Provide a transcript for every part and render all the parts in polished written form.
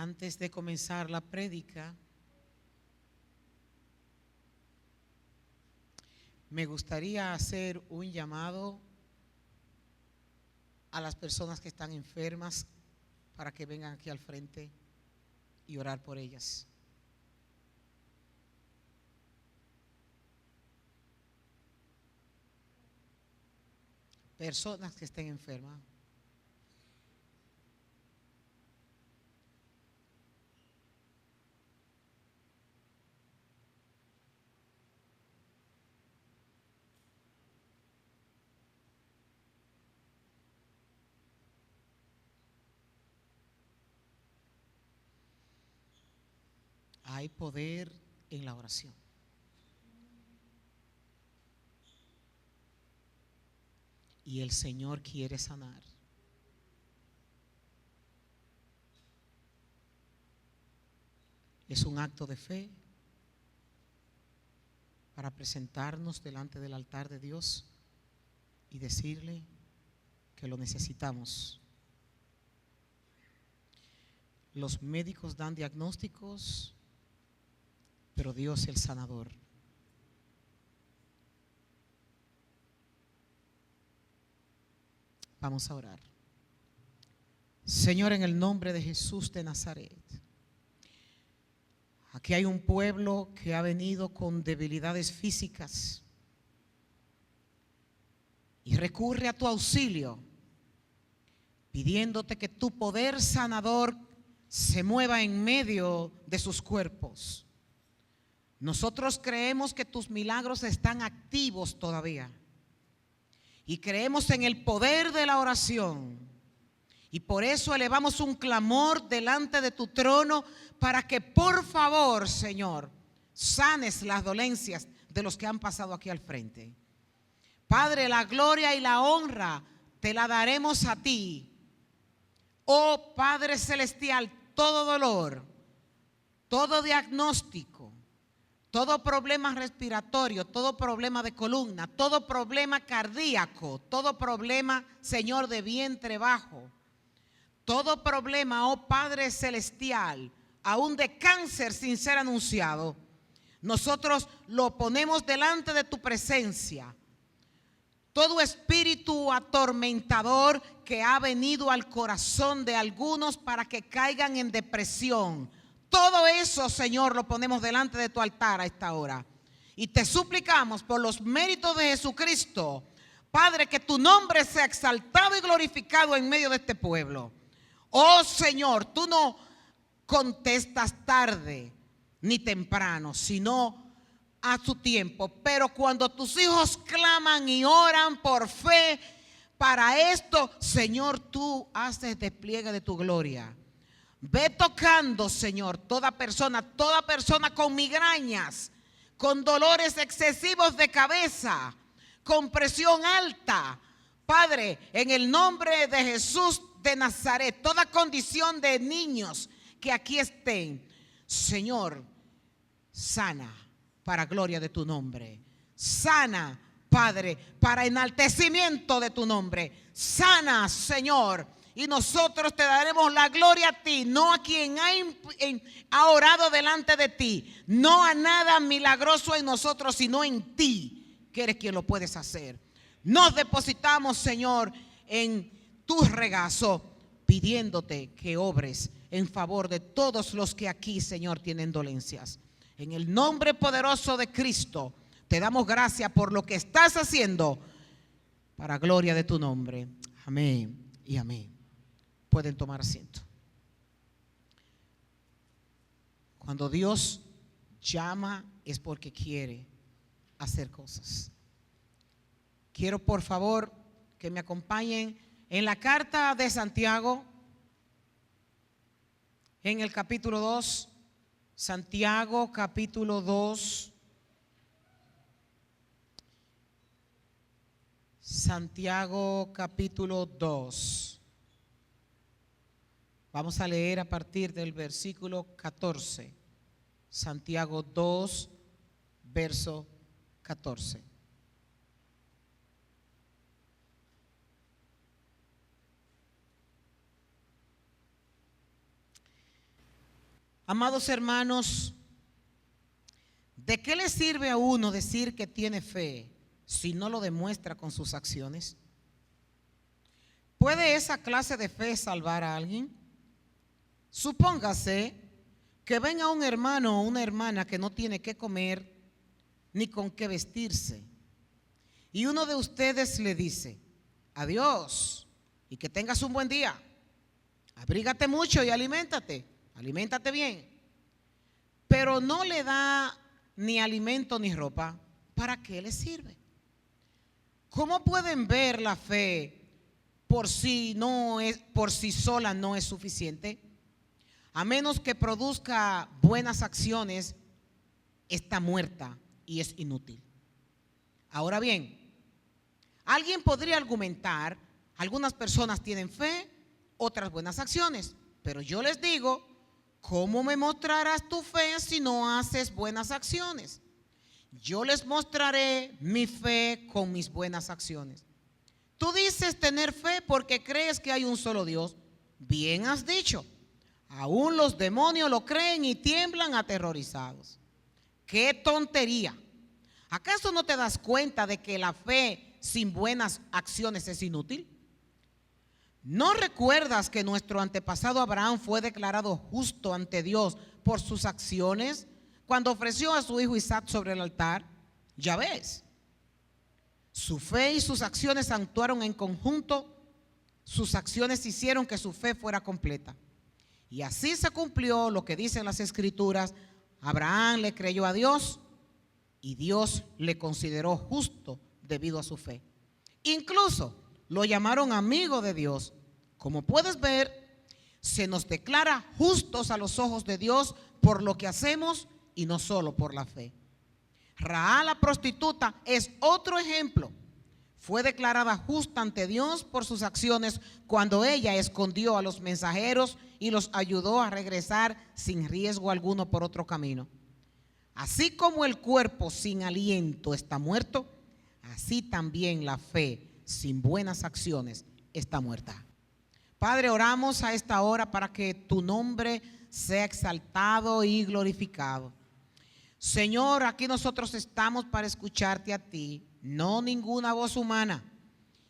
Antes de comenzar la prédica, me gustaría hacer un llamado a las personas que están enfermas para que vengan aquí al frente y orar por ellas. Personas que estén enfermas. Hay poder en la oración. Y el Señor quiere sanar. Es un acto de fe para presentarnos delante del altar de Dios y decirle que lo necesitamos. Los médicos dan diagnósticos, pero Dios es el sanador. Vamos a orar. Señor, en el nombre de Jesús de Nazaret, aquí hay un pueblo que ha venido con debilidades físicas y recurre a tu auxilio, pidiéndote que tu poder sanador se mueva en medio de sus cuerpos. Nosotros creemos que tus milagros están activos todavía y creemos en el poder de la oración, y por eso elevamos un clamor delante de tu trono para que por favor, Señor, sanes las dolencias de los que han pasado aquí al frente. Padre, la gloria y la honra te la daremos a ti. Oh Padre celestial, todo dolor, todo diagnóstico, todo problema respiratorio, todo problema de columna, todo problema cardíaco, todo problema, Señor, de vientre bajo, todo problema, oh Padre celestial, aún de cáncer sin ser anunciado, nosotros lo ponemos delante de tu presencia. Todo espíritu atormentador que ha venido al corazón de algunos para que caigan en depresión, todo eso, Señor, lo ponemos delante de tu altar a esta hora. Y te suplicamos por los méritos de Jesucristo, Padre, que tu nombre sea exaltado y glorificado en medio de este pueblo. Oh Señor, tú no contestas tarde ni temprano, sino a su tiempo. Pero cuando tus hijos claman y oran por fe, para esto, Señor, tú haces despliegue de tu gloria. Ve tocando, Señor, toda persona con migrañas, con dolores excesivos de cabeza, con presión alta. Padre, en el nombre de Jesús de Nazaret, toda condición de niños que aquí estén, Señor, sana para gloria de tu nombre. Sana, Padre, para enaltecimiento de tu nombre. Sana, Señor, y nosotros te daremos la gloria a ti, no a quien ha orado delante de ti, no a nada milagroso en nosotros, sino en ti, que eres quien lo puedes hacer. Nos depositamos, Señor, en tu regazo, pidiéndote que obres en favor de todos los que aquí, Señor, tienen dolencias. En el nombre poderoso de Cristo, te damos gracias por lo que estás haciendo para gloria de tu nombre. Amén y amén. Pueden tomar asiento. Cuando Dios llama es porque quiere hacer cosas. Quiero por favor que me acompañen en la carta de Santiago, en el capítulo 2, Santiago capítulo 2. Santiago capítulo 2. Vamos a leer a partir del versículo 14. Santiago 2, verso 14. Amados hermanos, ¿de qué le sirve a uno decir que tiene fe si no lo demuestra con sus acciones? ¿Puede esa clase de fe salvar a alguien? Supóngase que venga un hermano o una hermana que no tiene qué comer ni con qué vestirse, y uno de ustedes le dice: adiós y que tengas un buen día, abrígate mucho y aliméntate bien, pero no le da ni alimento ni ropa. ¿Para qué le sirve? ¿Cómo pueden ver la fe por sí sola no es suficiente? A menos que produzca buenas acciones, está muerta y es inútil. Ahora bien, alguien podría argumentar: algunas personas tienen fe, otras buenas acciones, pero yo les digo: ¿cómo me mostrarás tu fe si no haces buenas acciones? Yo les mostraré mi fe con mis buenas acciones. Tú dices tener fe porque crees que hay un solo Dios. Bien has dicho. Aún los demonios lo creen y tiemblan aterrorizados. ¡Qué tontería! ¿Acaso no te das cuenta de que la fe sin buenas acciones es inútil? ¿No recuerdas que nuestro antepasado Abraham fue declarado justo ante Dios por sus acciones cuando ofreció a su hijo Isaac sobre el altar? Ya ves, su fe y sus acciones actuaron en conjunto. Sus acciones hicieron que su fe fuera completa. Y así se cumplió lo que dicen las Escrituras: Abraham le creyó a Dios y Dios le consideró justo debido a su fe. Incluso lo llamaron amigo de Dios. Como puedes ver, se nos declara justos a los ojos de Dios por lo que hacemos y no solo por la fe. Rahab, la prostituta, es otro ejemplo. Fue declarada justa ante Dios por sus acciones cuando ella escondió a los mensajeros y los ayudó a regresar sin riesgo alguno por otro camino. Así como el cuerpo sin aliento está muerto, así también la fe sin buenas acciones está muerta. Padre, oramos a esta hora para que tu nombre sea exaltado y glorificado. Señor, aquí nosotros estamos para escucharte a ti, no ninguna voz humana.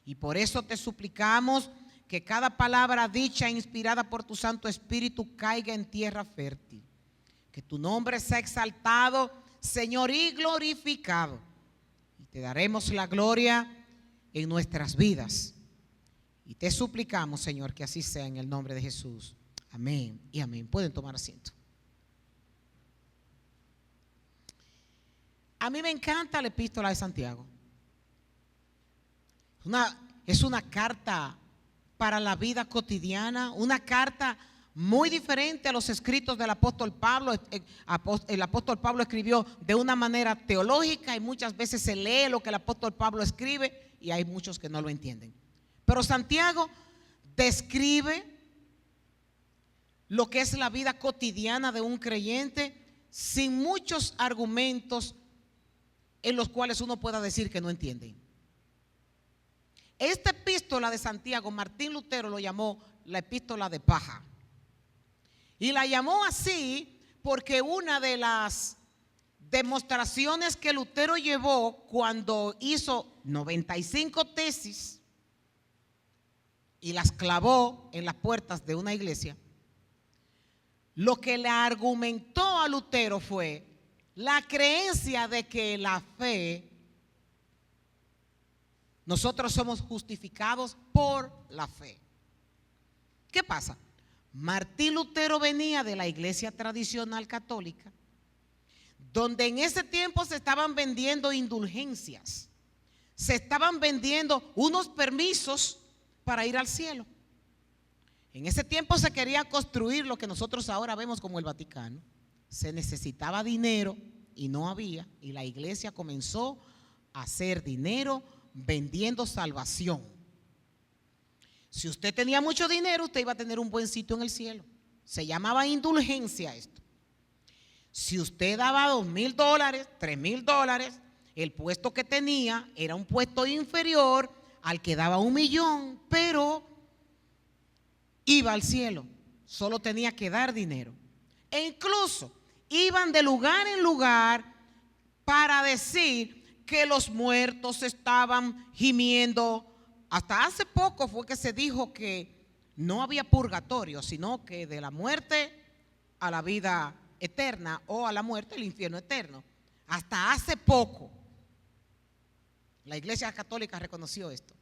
Y por eso te suplicamos que cada palabra dicha e inspirada por tu Santo Espíritu caiga en tierra fértil. Que tu nombre sea exaltado, Señor, y glorificado. Y te daremos la gloria en nuestras vidas. Y te suplicamos, Señor, que así sea en el nombre de Jesús. Amén y amén. Pueden tomar asiento. A mí me encanta la epístola de Santiago. Es una carta para la vida cotidiana, una carta muy diferente a los escritos del apóstol Pablo. El apóstol Pablo escribió de una manera teológica y muchas veces se lee lo que el apóstol Pablo escribe y hay muchos que no lo entienden. Pero Santiago describe lo que es la vida cotidiana de un creyente sin muchos argumentos en los cuales uno pueda decir que no entienden. Esta epístola de Santiago, Martín Lutero lo llamó la epístola de paja. Y la llamó así porque una de las demostraciones que Lutero llevó cuando hizo 95 tesis y las clavó en las puertas de una iglesia, lo que le argumentó a Lutero fue la creencia de que la fe, nosotros somos justificados por la fe. ¿Qué pasa? Martín Lutero venía de la iglesia tradicional católica, donde en ese tiempo se estaban vendiendo indulgencias, se estaban vendiendo unos permisos para ir al cielo. En ese tiempo se quería construir lo que nosotros ahora vemos como el Vaticano. Se necesitaba dinero y no había, y la iglesia comenzó a hacer dinero vendiendo salvación. Si usted tenía mucho dinero, usted iba a tener un buen sitio en el cielo. Se llamaba indulgencia esto. Si usted daba $2,000, $3,000, el puesto que tenía era un puesto inferior al que daba $1,000,000, pero iba al cielo. Solo tenía que dar dinero. E incluso iban de lugar en lugar para decir que los muertos estaban gimiendo. Hasta hace poco fue que se dijo que no había purgatorio, sino que de la muerte a la vida eterna o a la muerte el infierno eterno. Hasta hace poco la Iglesia Católica reconoció esto.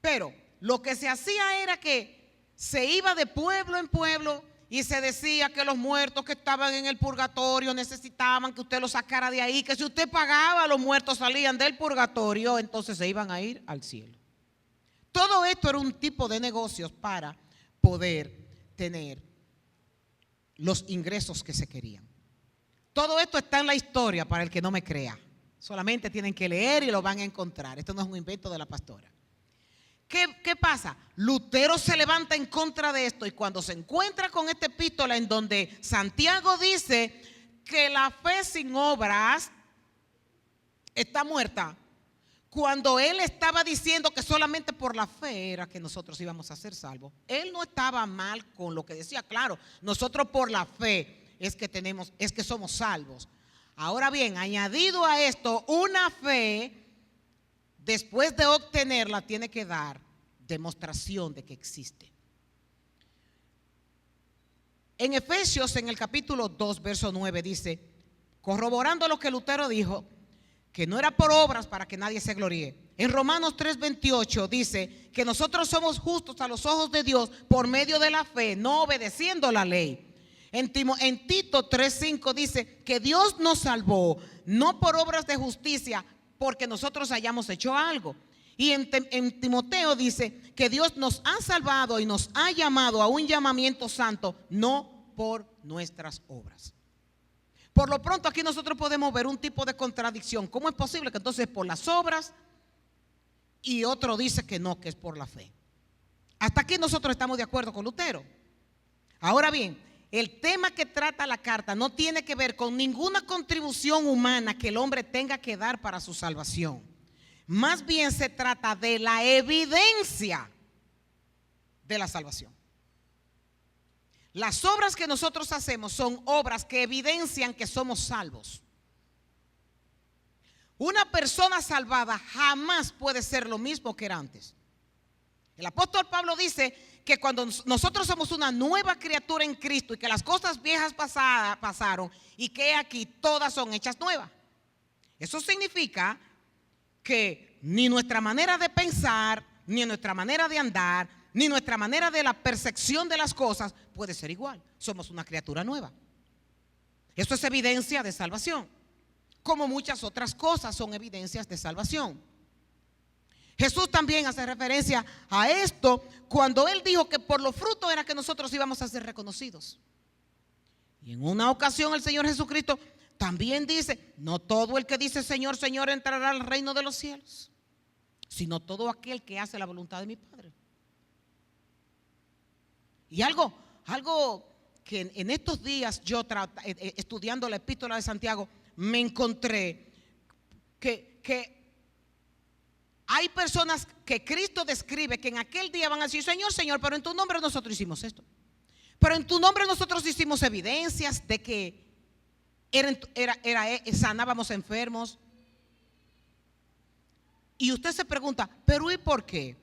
Pero lo que se hacía era que se iba de pueblo en pueblo y se decía que los muertos que estaban en el purgatorio necesitaban que usted los sacara de ahí, que si usted pagaba, los muertos salían del purgatorio, entonces se iban a ir al cielo. Todo esto era un tipo de negocios para poder tener los ingresos que se querían. Todo esto está en la historia para el que no me crea. Solamente tienen que leer y lo van a encontrar. Esto no es un invento de la pastora. ¿Qué pasa? Lutero se levanta en contra de esto y cuando se encuentra con esta epístola en donde Santiago dice que la fe sin obras está muerta, cuando él estaba diciendo que solamente por la fe era que nosotros íbamos a ser salvos, él no estaba mal con lo que decía. Claro, nosotros por la fe es que somos salvos. Ahora bien, añadido a esto, una fe, después de obtenerla, tiene que dar demostración de que existe. En Efesios, en el capítulo 2, verso 9, dice, corroborando lo que Lutero dijo, que no era por obras para que nadie se gloríe. En Romanos 3:28 dice que nosotros somos justos a los ojos de Dios por medio de la fe, no obedeciendo la ley. En Tito 3:5 dice que Dios nos salvó, no por obras de justicia, porque nosotros hayamos hecho algo. Y en Timoteo dice que Dios nos ha salvado y nos ha llamado a un llamamiento santo, no por nuestras obras. Por lo pronto aquí nosotros podemos ver un tipo de contradicción. ¿Cómo es posible que entonces por las obras y otro dice que no, que es por la fe? Hasta aquí nosotros estamos de acuerdo con Lutero. Ahora bien, el tema que trata la carta no tiene que ver con ninguna contribución humana que el hombre tenga que dar para su salvación. Más bien se trata de la evidencia de la salvación. Las obras que nosotros hacemos son obras que evidencian que somos salvos. Una persona salvada jamás puede ser lo mismo que era antes. El apóstol Pablo dice que cuando nosotros somos una nueva criatura en Cristo y que las cosas viejas pasaron y que aquí todas son hechas nuevas. Eso significa que ni nuestra manera de pensar, ni nuestra manera de andar, ni nuestra manera de la percepción de las cosas puede ser igual. Somos una criatura nueva. Esto es evidencia de salvación, como muchas otras cosas son evidencias de salvación. Jesús también hace referencia a esto cuando él dijo que por los frutos era que nosotros íbamos a ser reconocidos. Y en una ocasión el Señor Jesucristo también dice, no todo el que dice Señor, Señor entrará al reino de los cielos, sino todo aquel que hace la voluntad de mi Padre. Y algo que en estos días yo estudiando la epístola de Santiago me encontré que hay personas que Cristo describe que en aquel día van a decir, Señor, Señor, pero en tu nombre nosotros hicimos esto. Pero en tu nombre nosotros hicimos evidencias de que sanábamos enfermos. Y usted se pregunta, pero ¿y por qué?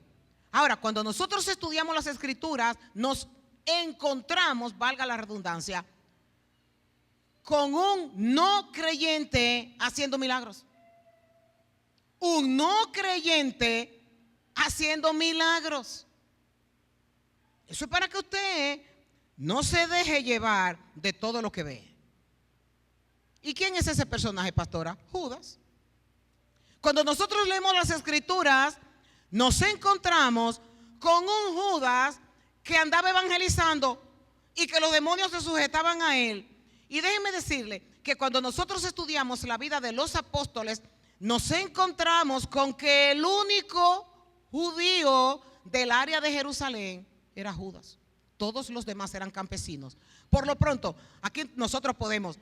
Ahora, cuando nosotros estudiamos las Escrituras, nos encontramos, valga la redundancia, con un no creyente haciendo milagros. Un no creyente haciendo milagros. Eso es para que usted no se deje llevar de todo lo que ve. ¿Y quién es ese personaje, pastora? Judas. Cuando nosotros leemos las Escrituras, nos encontramos con un Judas que andaba evangelizando y que los demonios se sujetaban a él. Y déjenme decirle que cuando nosotros estudiamos la vida de los apóstoles, nos encontramos con que el único judío del área de Jerusalén era Judas. Todos los demás eran campesinos. Por lo pronto, aquí nosotros podemos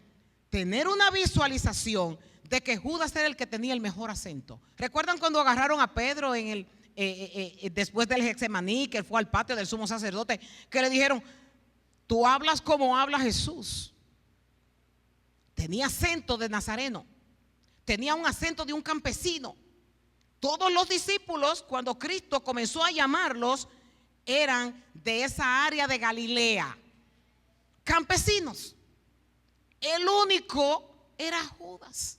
tener una visualización de que Judas era el que tenía el mejor acento. ¿Recuerdan cuando agarraron a Pedro después del Getsemaní, que él fue al patio del sumo sacerdote, que le dijeron, tú hablas como habla Jesús. Tenía acento de nazareno, tenía un acento de un campesino. Todos los discípulos, cuando Cristo comenzó a llamarlos, eran de esa área de Galilea, campesinos. El único era Judas.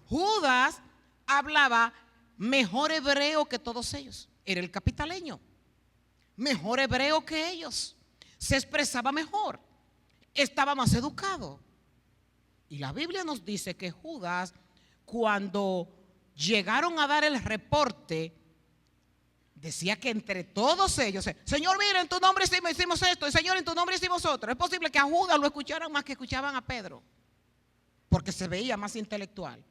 Judas hablaba mejor hebreo que todos ellos. Era el capitaleño, mejor hebreo que ellos. Se expresaba mejor, estaba más educado. Y la Biblia nos dice que Judas, cuando llegaron a dar el reporte, decía que entre todos ellos, Señor, mira, en tu nombre hicimos esto, y Señor, en tu nombre hicimos otro. Es posible que a Judas lo escucharan más que escuchaban a Pedro, porque se veía más intelectual.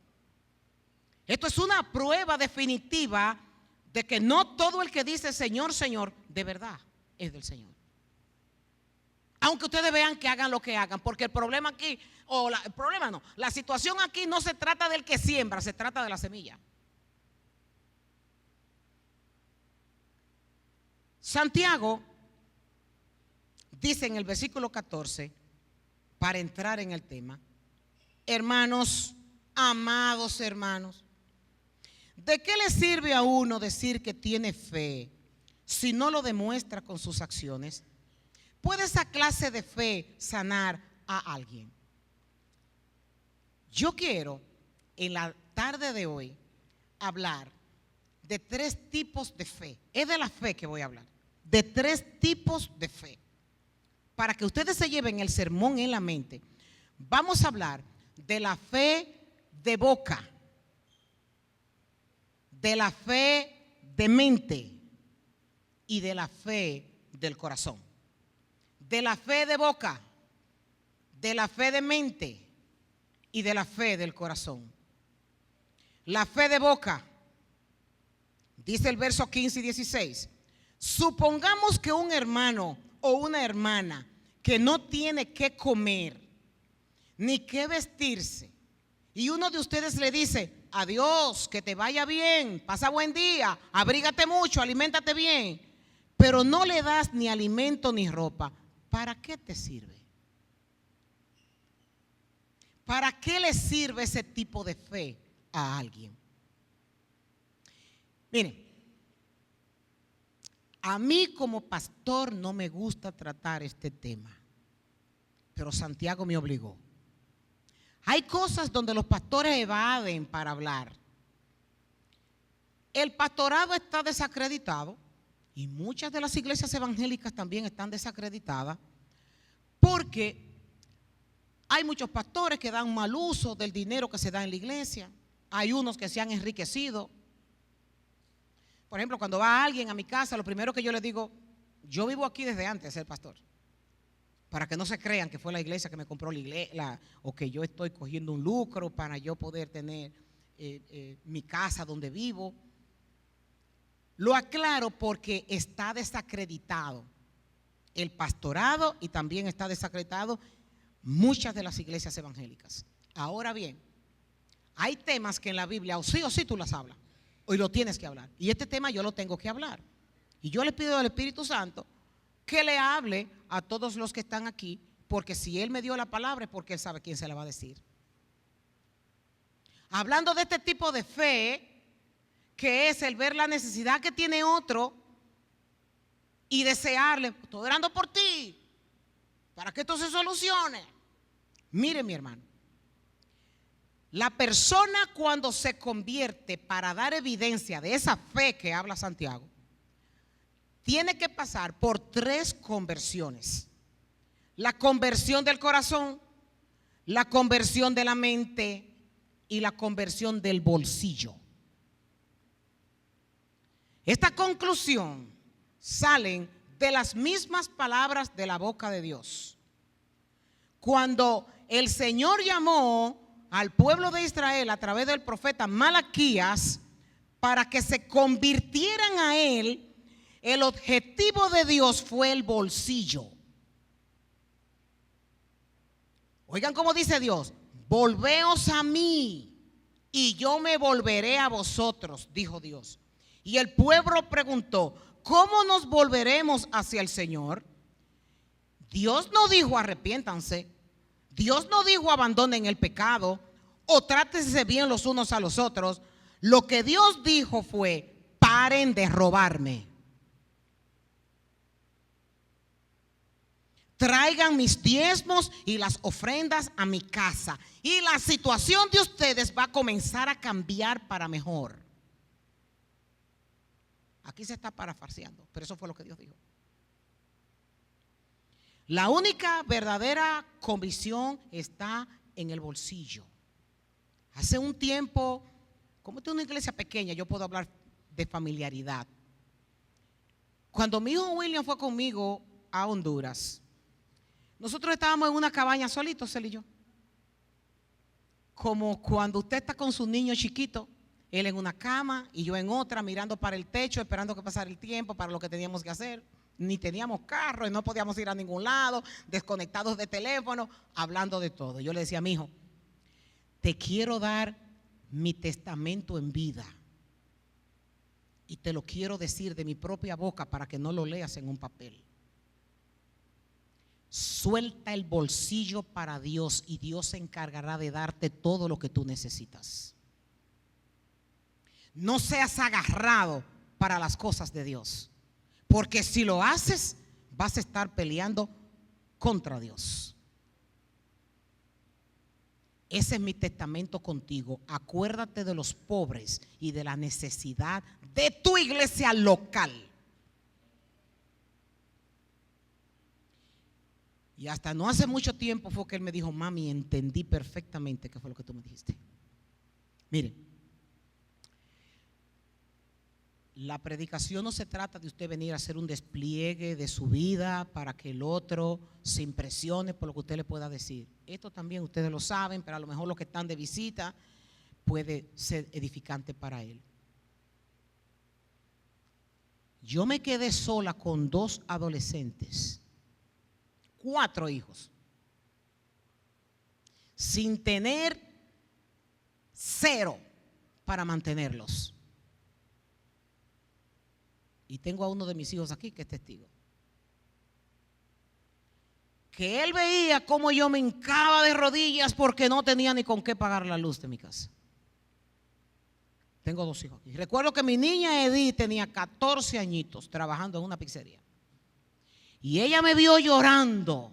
Esto es una prueba definitiva de que no todo el que dice Señor, Señor, de verdad es del Señor. Aunque ustedes vean que hagan lo que hagan, porque el problema aquí, la situación aquí no se trata del que siembra, se trata de la semilla. Santiago dice en el versículo 14, para entrar en el tema: hermanos, amados hermanos, ¿de qué le sirve a uno decir que tiene fe si no lo demuestra con sus acciones? ¿Puede esa clase de fe sanar a alguien? Yo quiero en la tarde de hoy hablar de 3 tipos de fe. Es de la fe que voy a hablar, de 3 tipos de fe. Para que ustedes se lleven el sermón en la mente, vamos a hablar de la fe de boca, de la fe de mente y de la fe del corazón. De la fe de boca, de la fe de mente y de la fe del corazón. La fe de boca, dice el verso 15 y 16. Supongamos que un hermano o una hermana que no tiene qué comer ni qué vestirse, y uno de ustedes le dice: adiós, que te vaya bien, pasa buen día, abrígate mucho, aliméntate bien, pero no le das ni alimento ni ropa, ¿para qué te sirve? ¿Para qué le sirve ese tipo de fe a alguien? Miren, a mí como pastor no me gusta tratar este tema, pero Santiago me obligó. Hay cosas donde los pastores evaden para hablar. El pastorado está desacreditado y muchas de las iglesias evangélicas también están desacreditadas porque hay muchos pastores que dan mal uso del dinero que se da en la iglesia. Hay unos que se han enriquecido. Por ejemplo, cuando va alguien a mi casa, lo primero que yo le digo: yo vivo aquí desde antes de ser pastor, para que no se crean que fue la iglesia que me compró la iglesia o que yo estoy cogiendo un lucro para yo poder tener mi casa donde vivo. Lo aclaro porque está desacreditado el pastorado y también está desacreditado muchas de las iglesias evangélicas. Ahora bien, hay temas que en la Biblia o sí tú las hablas, hoy lo tienes que hablar. Y este tema yo lo tengo que hablar. Y yo le pido al Espíritu Santo que le hable a todos los que están aquí, porque si Él me dio la palabra es porque Él sabe quién se la va a decir. Hablando de este tipo de fe, que es el ver la necesidad que tiene otro y desearle: estoy orando por ti, para que esto se solucione. Mire, mi hermano, la persona cuando se convierte para dar evidencia de esa fe que habla Santiago, tiene que pasar por 3 conversiones: la conversión del corazón, la conversión de la mente y la conversión del bolsillo. Esta conclusión salen de las mismas palabras de la boca de Dios. Cuando el Señor llamó al pueblo de Israel a través del profeta Malaquías para que se convirtieran a Él, el objetivo de Dios fue el bolsillo. Oigan cómo dice Dios: volveos a mí y yo me volveré a vosotros, dijo Dios. Y el pueblo preguntó: ¿cómo nos volveremos hacia el Señor? Dios no dijo arrepiéntanse. Dios no dijo abandonen el pecado o trátense bien los unos a los otros. Lo que Dios dijo fue: paren de robarme. Traigan mis diezmos y las ofrendas a mi casa, y la situación de ustedes va a comenzar a cambiar para mejor. Aquí se está parafraseando, pero eso fue lo que Dios dijo. La única verdadera convicción está en el bolsillo. Hace un tiempo, como esta es una iglesia pequeña, yo puedo hablar de familiaridad. Cuando mi hijo William fue conmigo a Honduras, nosotros estábamos en una cabaña solitos, él y yo. Como cuando usted está con su niño chiquito, él en una cama y yo en otra, mirando para el techo, esperando que pasara el tiempo para lo que teníamos que hacer. Ni teníamos carro y no podíamos ir a ningún lado, desconectados de teléfono, hablando de todo. Yo le decía a mi hijo: te quiero dar mi testamento en vida y te lo quiero decir de mi propia boca para que no lo leas en un papel. Suelta el bolsillo para Dios y Dios se encargará de darte todo lo que tú necesitas. No seas agarrado para las cosas de Dios, porque si lo haces vas a estar peleando contra Dios. Ese es mi testamento contigo. Acuérdate de los pobres y de la necesidad de tu iglesia local. Y hasta no hace mucho tiempo fue que él me dijo: mami, entendí perfectamente qué fue lo que tú me dijiste. Miren, la predicación no se trata de usted venir a hacer un despliegue de su vida para que el otro se impresione por lo que usted le pueda decir. Esto también ustedes lo saben, pero a lo mejor los que están de visita puede ser edificante para él. Yo me quedé sola con 2 adolescentes, 4 hijos, sin tener 0 para mantenerlos. Y tengo a uno de mis hijos aquí que es testigo. Que él veía cómo yo me hincaba de rodillas porque no tenía ni con qué pagar la luz de mi casa. Tengo 2 hijos aquí. Recuerdo que mi niña Edith tenía 14 añitos trabajando en una pizzería. Y ella me vio llorando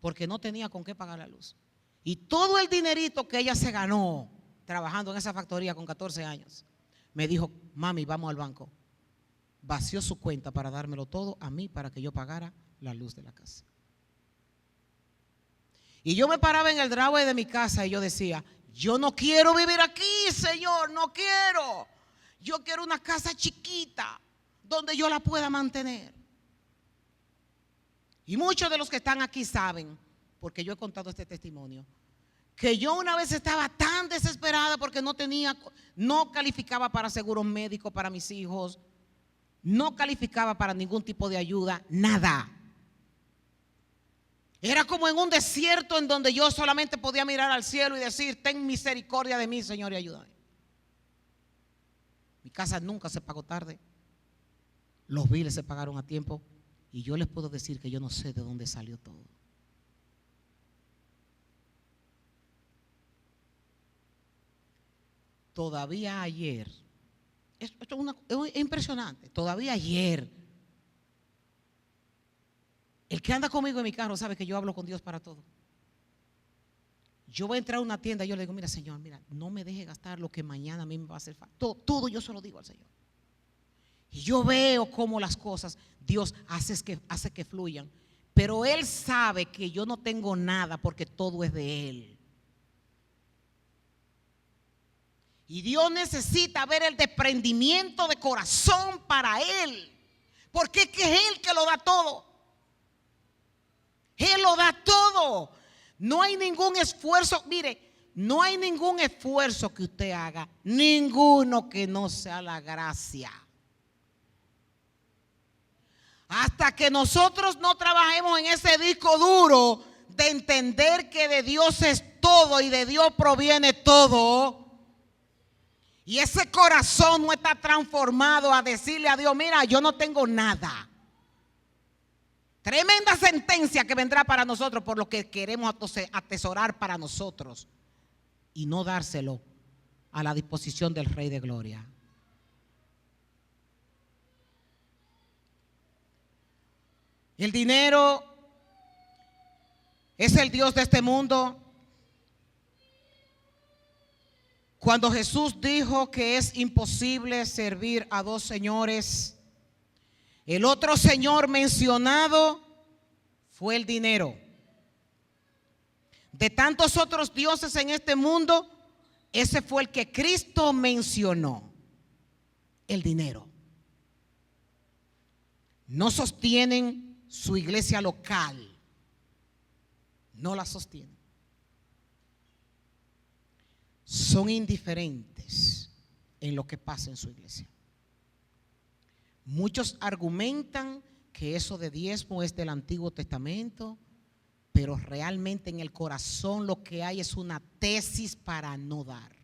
porque no tenía con qué pagar la luz. Y todo el dinerito que ella se ganó trabajando en esa factoría con 14 años, me dijo: mami, vamos al banco. Vació su cuenta para dármelo todo a mí para que yo pagara la luz de la casa. Y yo me paraba en el driveway de mi casa y yo decía: yo no quiero vivir aquí, Señor, no quiero. Yo quiero una casa chiquita donde yo la pueda mantener. Y muchos de los que están aquí saben, porque yo he contado este testimonio, que yo una vez estaba tan desesperada porque no calificaba para seguros médicos para mis hijos. No calificaba para ningún tipo de ayuda, nada. Era como en un desierto en donde yo solamente podía mirar al cielo y decir: ten misericordia de mí, Señor, y ayúdame. Mi casa nunca se pagó tarde. Los biles se pagaron a tiempo. Y yo les puedo decir que yo no sé de dónde salió todo. Todavía ayer, esto es impresionante. Todavía ayer, el que anda conmigo en mi carro sabe que yo hablo con Dios para todo. Yo voy a entrar a una tienda y yo le digo: mira, Señor, mira, no me deje gastar lo que mañana a mí me va a hacer falta. Todo yo se lo digo al Señor. Y yo veo cómo las cosas Dios hace que fluyan. Pero Él sabe que yo no tengo nada porque todo es de Él. Y Dios necesita ver el desprendimiento de corazón para Él, porque es que es Él que lo da todo. Él lo da todo. No hay ningún esfuerzo, mire, no hay ningún esfuerzo que usted haga, ninguno que no sea la gracia. Hasta que nosotros no trabajemos en ese disco duro de entender que de Dios es todo y de Dios proviene todo, y ese corazón no está transformado a decirle a Dios: mira, yo no tengo nada, Tremenda sentencia que vendrá para nosotros por lo que queremos atesorar para nosotros y no dárselo a la disposición del Rey de Gloria. El dinero es el Dios de este mundo. Cuando Jesús dijo que es imposible servir a dos señores, el otro señor mencionado fue el dinero. De tantos otros dioses en este mundo, ese fue el que Cristo mencionó, el dinero. No sostienen su iglesia local, no la sostienen. Son indiferentes en lo que pasa en su iglesia. Muchos argumentan que eso de diezmo es del Antiguo Testamento, pero realmente en el corazón lo que hay es una tesis para no dar.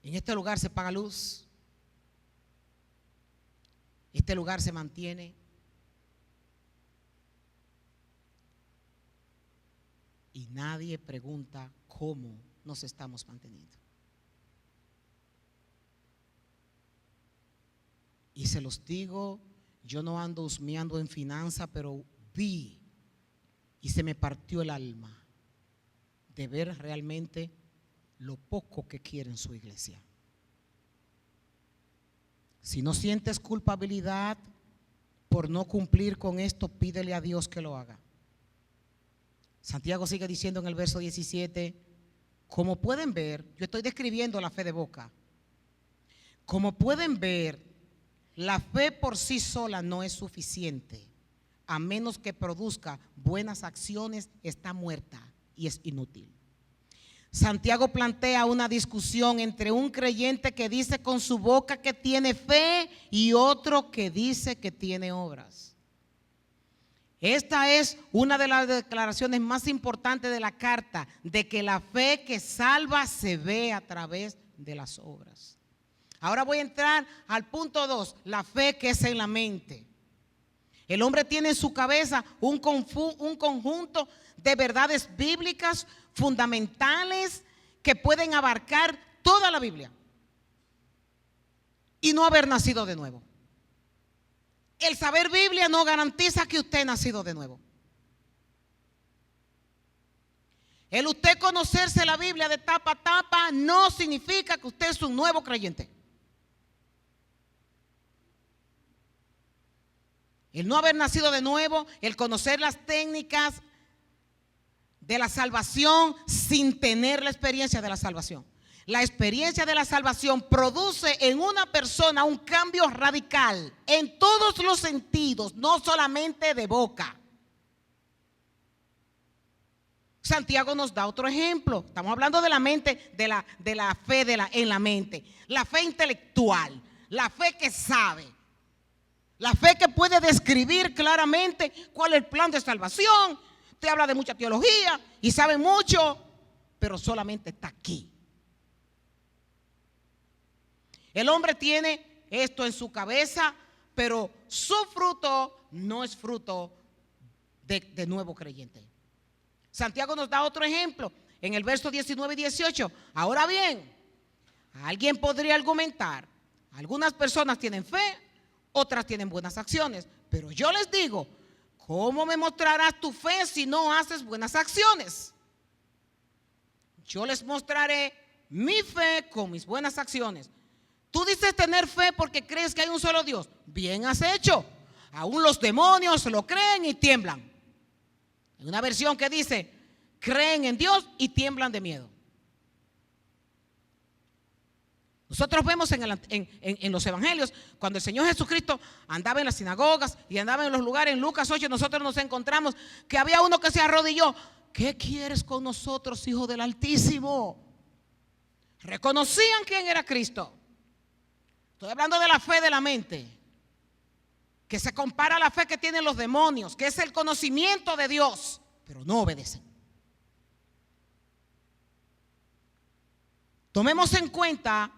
En este lugar se paga luz, este lugar se mantiene. Y nadie pregunta cómo nos estamos manteniendo. Y se los digo, yo no ando husmeando en finanzas, pero vi y se me partió el alma de ver realmente lo poco que quieren su iglesia. Si no sientes culpabilidad por no cumplir con esto, pídele a Dios que lo haga. Santiago sigue diciendo en el verso 17, como pueden ver, yo estoy describiendo la fe de boca. Como pueden ver, la fe por sí sola no es suficiente. A menos que produzca buenas acciones, está muerta y es inútil. Santiago plantea una discusión entre un creyente que dice con su boca que tiene fe y otro que dice que tiene obras. Esta es una de las declaraciones más importantes de la carta, de que la fe que salva se ve a través de las obras. Ahora voy a entrar al punto 2, la fe que es en la mente. El hombre tiene en su cabeza un conjunto de verdades bíblicas fundamentales que pueden abarcar toda la Biblia y no haber nacido de nuevo. El saber Biblia no garantiza que usted ha nacido de nuevo. El usted conocerse la Biblia de tapa a tapa no significa que usted es un nuevo creyente. El no haber nacido de nuevo, el conocer las técnicas de la salvación sin tener la experiencia de la salvación. La experiencia de la salvación produce en una persona un cambio radical en todos los sentidos, no solamente de boca. Santiago nos da otro ejemplo. Estamos hablando de la mente, de la fe en la mente. La fe intelectual, la fe que sabe. La fe que puede describir claramente cuál es el plan de salvación. Te habla de mucha teología y sabe mucho, pero solamente está aquí. El hombre tiene esto en su cabeza, pero su fruto no es fruto de nuevo creyente. Santiago nos da otro ejemplo en el verso 19 y 18. Ahora bien, alguien podría argumentar, algunas personas tienen fe, otras tienen buenas acciones, pero yo les digo, ¿cómo me mostrarás tu fe si no haces buenas acciones? Yo les mostraré mi fe con mis buenas acciones. Tú dices tener fe porque crees que hay un solo Dios. Bien has hecho. Aún los demonios lo creen y tiemblan. Hay una versión que dice, creen en Dios y tiemblan de miedo. Nosotros vemos en los evangelios, cuando el Señor Jesucristo andaba en las sinagogas y andaba en los lugares, en Lucas 8, nosotros nos encontramos que había uno que se arrodilló. ¿Qué quieres con nosotros, Hijo del Altísimo? Reconocían quién era Cristo. Estoy hablando de la fe de la mente, que se compara a la fe que tienen los demonios, que es el conocimiento de Dios, pero no obedecen. Tomemos en cuenta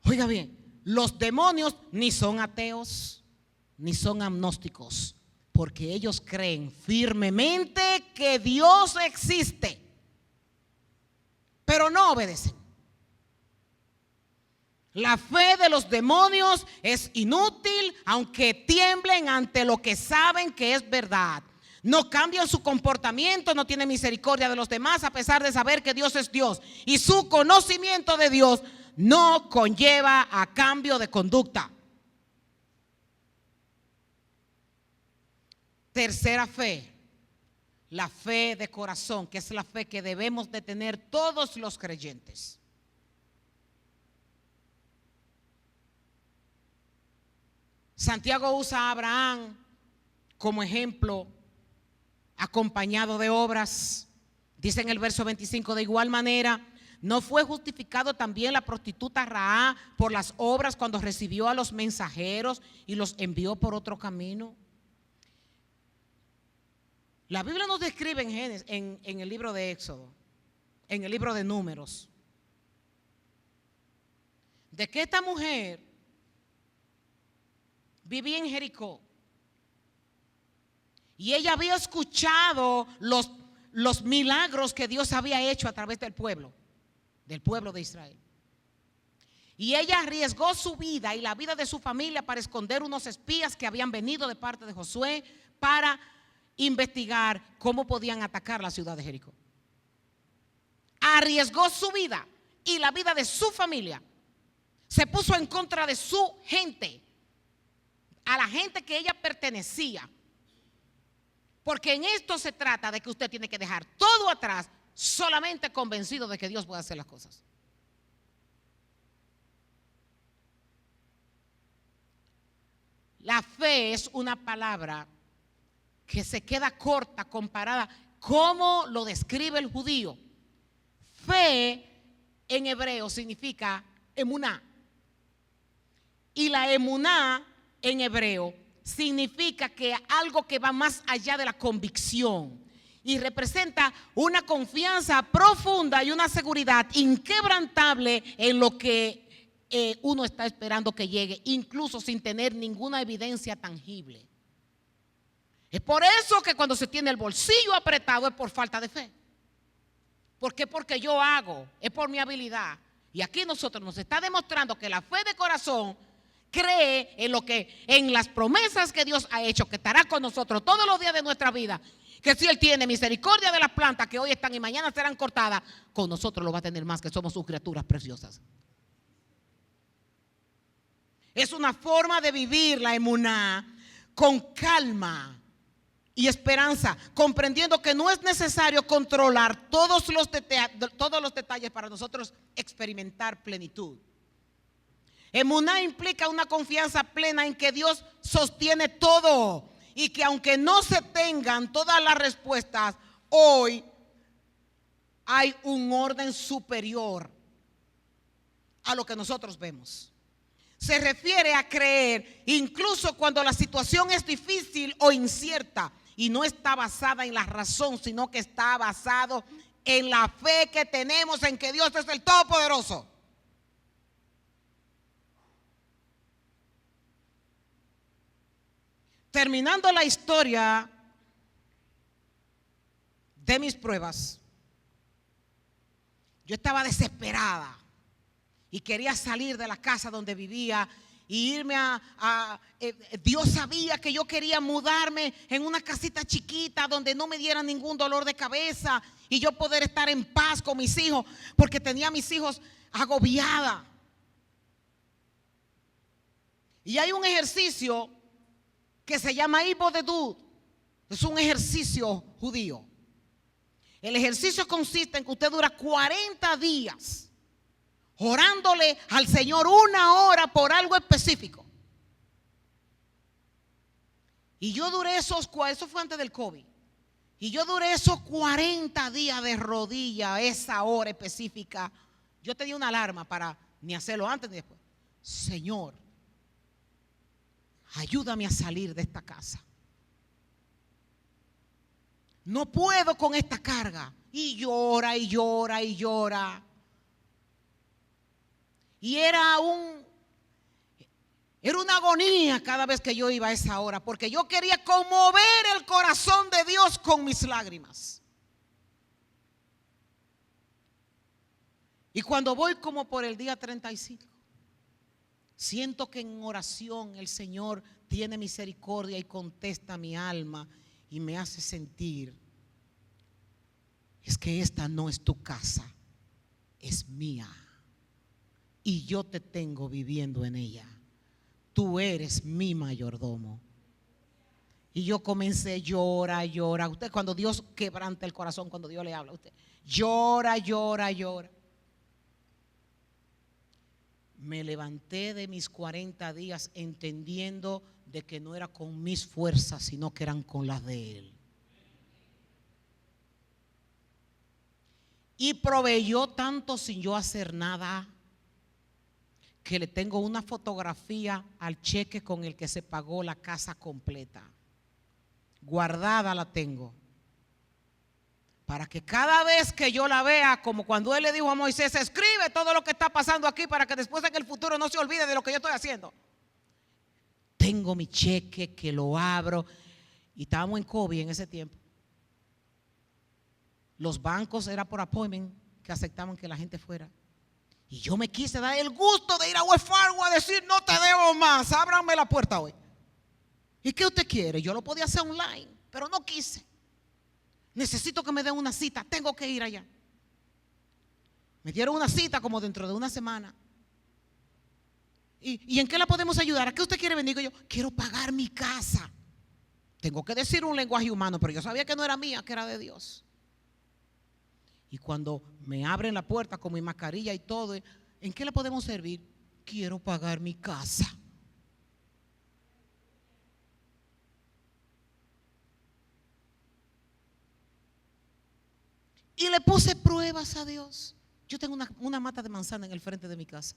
Oiga bien, los demonios ni son ateos, ni son agnósticos, porque ellos creen firmemente que Dios existe, pero no obedecen. La fe de los demonios es inútil, aunque tiemblen ante lo que saben que es verdad. No cambian su comportamiento, no tienen misericordia de los demás, a pesar de saber que Dios es Dios. Y su conocimiento de Dios no conlleva a cambio de conducta. Tercera fe, la fe de corazón, que es la fe que debemos de tener todos los creyentes. Santiago usa a Abraham como ejemplo, acompañado de obras. Dice en el verso 25, de igual manera, ¿no fue justificado también la prostituta Rahab por las obras cuando recibió a los mensajeros y los envió por otro camino? La Biblia nos describe en Génesis, en el libro de Éxodo, en el libro de Números, de que esta mujer vivía en Jericó y ella había escuchado los milagros que Dios había hecho a través del pueblo de Israel. Y ella arriesgó su vida y la vida de su familia para esconder unos espías que habían venido de parte de Josué para investigar cómo podían atacar la ciudad de Jericó. Arriesgó su vida y la vida de su familia. Se puso en contra de su gente, a la gente que ella pertenecía. Porque en esto se trata de que usted tiene que dejar todo atrás, solamente convencido de que Dios puede hacer las cosas. La fe es una palabra que se queda corta comparada como lo describe el judío. Fe en hebreo significa emuná. Y la emuná en hebreo significa que algo que va más allá de la convicción y representa una confianza profunda y una seguridad inquebrantable en lo que uno está esperando que llegue, incluso sin tener ninguna evidencia tangible. Es por eso que cuando se tiene el bolsillo apretado es por falta de fe. ¿Por qué? Porque yo hago, es por mi habilidad. Y aquí nosotros nos está demostrando que la fe de corazón cree en las promesas que Dios ha hecho, que estará con nosotros todos los días de nuestra vida, que si Él tiene misericordia de las plantas que hoy están y mañana serán cortadas, con nosotros lo va a tener más, que somos sus criaturas preciosas. Es una forma de vivir la emuná con calma y esperanza, comprendiendo que no es necesario controlar todos los detalles para nosotros experimentar plenitud. Emuná implica una confianza plena en que Dios sostiene todo y que aunque no se tengan todas las respuestas, hoy hay un orden superior a lo que nosotros vemos. Se refiere a creer incluso cuando la situación es difícil o incierta y no está basada en la razón, sino que está basado en la fe que tenemos en que Dios es el Todopoderoso. Terminando la historia de mis pruebas, yo estaba desesperada y quería salir de la casa donde vivía y irme Dios sabía que yo quería mudarme en una casita chiquita donde no me diera ningún dolor de cabeza y yo poder estar en paz con mis hijos, porque tenía a mis hijos agobiada. Y hay un ejercicio que se llama Ibodedut. Es un ejercicio judío. El ejercicio consiste en que usted dura 40 días orándole al Señor 1 hora por algo específico. Y yo duré eso fue antes del COVID. Y yo duré esos 40 días de rodilla, esa hora específica. Yo tenía una alarma para ni hacerlo antes ni después. Señor, ayúdame a salir de esta casa. No puedo con esta carga. Y llora y llora y llora. Y era una agonía cada vez que yo iba a esa hora, porque yo quería conmover el corazón de Dios con mis lágrimas. Y cuando voy como por el día 35, siento que en oración el Señor tiene misericordia y contesta mi alma y me hace sentir: es que esta no es tu casa, es mía, y yo te tengo viviendo en ella. Tú eres mi mayordomo. Y yo comencé, llora. Usted, cuando Dios quebranta el corazón, cuando Dios le habla a usted, llora. Me levanté de mis 40 días entendiendo de que no era con mis fuerzas, sino que eran con las de Él. Y proveyó tanto sin yo hacer nada, que le tengo una fotografía al cheque con el que se pagó la casa completa. Guardada la tengo, para que cada vez que yo la vea, como cuando Él le dijo a Moisés: escribe todo lo que está pasando aquí para que después en el futuro no se olvide de lo que yo estoy haciendo. Tengo mi cheque que lo abro. Y estábamos en COVID en ese tiempo. Los bancos era por appointment, que aceptaban que la gente fuera. Y yo me quise dar el gusto de ir a Wells Fargo a decir: no te debo más, ábranme la puerta hoy. ¿Y qué usted quiere? Yo lo podía hacer online, pero no quise. Necesito que me den una cita, tengo que ir allá. Me dieron una cita como dentro de una semana. ¿Y en qué la podemos ayudar? ¿A qué usted quiere venir? Yo quiero pagar mi casa. Tengo que decir un lenguaje humano, pero yo sabía que no era mía, que era de Dios. Y cuando me abren la puerta con mi mascarilla y todo, ¿en qué le podemos servir? Quiero pagar mi casa. Y le puse pruebas a Dios. Yo tengo una mata de manzana en el frente de mi casa.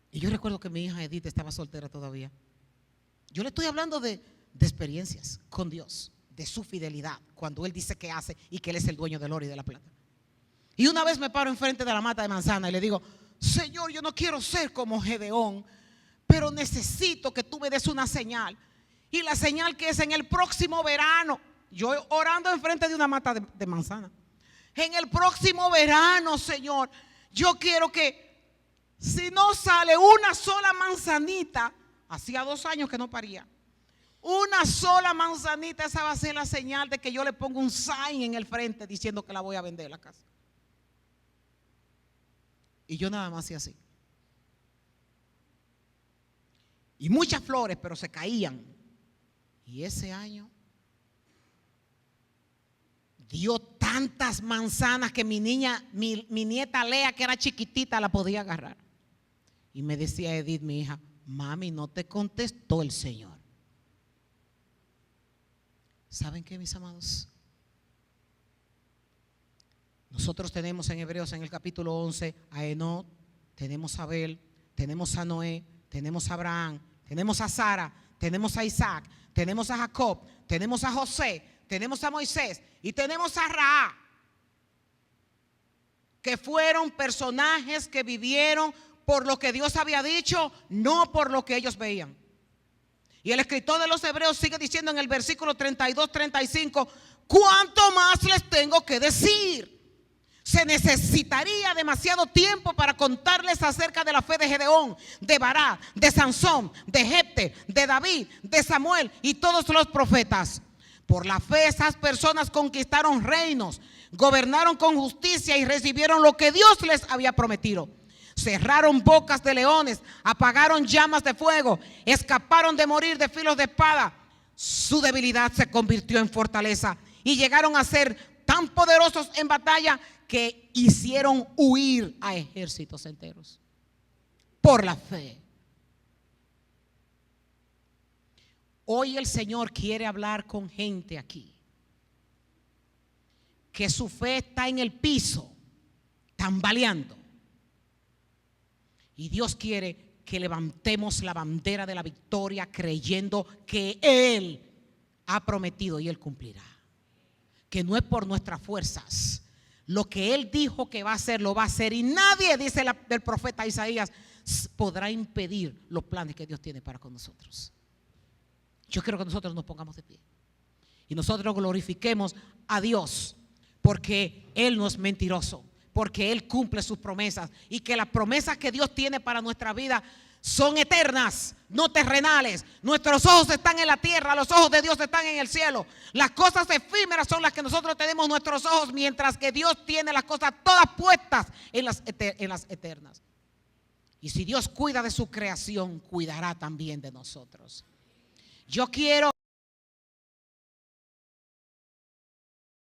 Y yo recuerdo que mi hija Edith estaba soltera todavía. Yo le estoy hablando de experiencias con Dios, de su fidelidad, cuando Él dice que hace y que Él es el dueño del oro y de la plata. Y una vez me paro enfrente de la mata de manzana y le digo: Señor, yo no quiero ser como Gedeón, pero necesito que tú me des una señal. Y la señal que es en el próximo verano, yo orando enfrente de una mata de manzana, en el próximo verano, Señor, yo quiero que, si no sale una sola manzanita, hacía 2 años que no paría, una sola manzanita, esa va a ser la señal de que yo le pongo un sign en el frente diciendo que la voy a vender la casa. Y yo nada más hacía así. Y muchas flores, pero se caían. Y ese año dio tantas manzanas que mi nieta Lea, que era chiquitita, la podía agarrar. Y me decía Edith, mi hija: mami, no te contestó el Señor. ¿Saben qué, mis amados? Nosotros tenemos en Hebreos, en el capítulo 11, a Enoc, tenemos a Abel, tenemos a Noé, tenemos a Abraham, tenemos a Sara, tenemos a Isaac, tenemos a Jacob, tenemos a José, tenemos a Moisés y tenemos a Rahab, que fueron personajes que vivieron por lo que Dios había dicho, no por lo que ellos veían. Y el escritor de los Hebreos sigue diciendo en el versículo 32-35: ¿cuánto más les tengo que decir? Se necesitaría demasiado tiempo para contarles acerca de la fe de Gedeón, de Barak, de Sansón, de Jefte, de David, de Samuel y todos los profetas. Por la fe esas personas conquistaron reinos, gobernaron con justicia y recibieron lo que Dios les había prometido. Cerraron bocas de leones, apagaron llamas de fuego, escaparon de morir de filos de espada. Su debilidad se convirtió en fortaleza y llegaron a ser tan poderosos en batalla que hicieron huir a ejércitos enteros por la fe. Hoy el Señor quiere hablar con gente aquí que su fe está en el piso, tambaleando. Y Dios quiere que levantemos la bandera de la victoria, creyendo que Él ha prometido y Él cumplirá. Que no es por nuestras fuerzas, Lo que Él dijo que va a hacer, lo va a hacer. Y nadie, dice el profeta Isaías, podrá impedir los planes que Dios tiene para con nosotros. Yo quiero que nosotros nos pongamos de pie y nosotros glorifiquemos a Dios, porque Él no es mentiroso, porque Él cumple sus promesas, y que las promesas que Dios tiene para nuestra vida son eternas, no terrenales. Nuestros ojos están en la tierra, los ojos de Dios están en el cielo. Las cosas efímeras son las que nosotros tenemos nuestros ojos, mientras que Dios tiene las cosas todas puestas en las eternas. Y si Dios cuida de su creación, cuidará también de nosotros. Yo quiero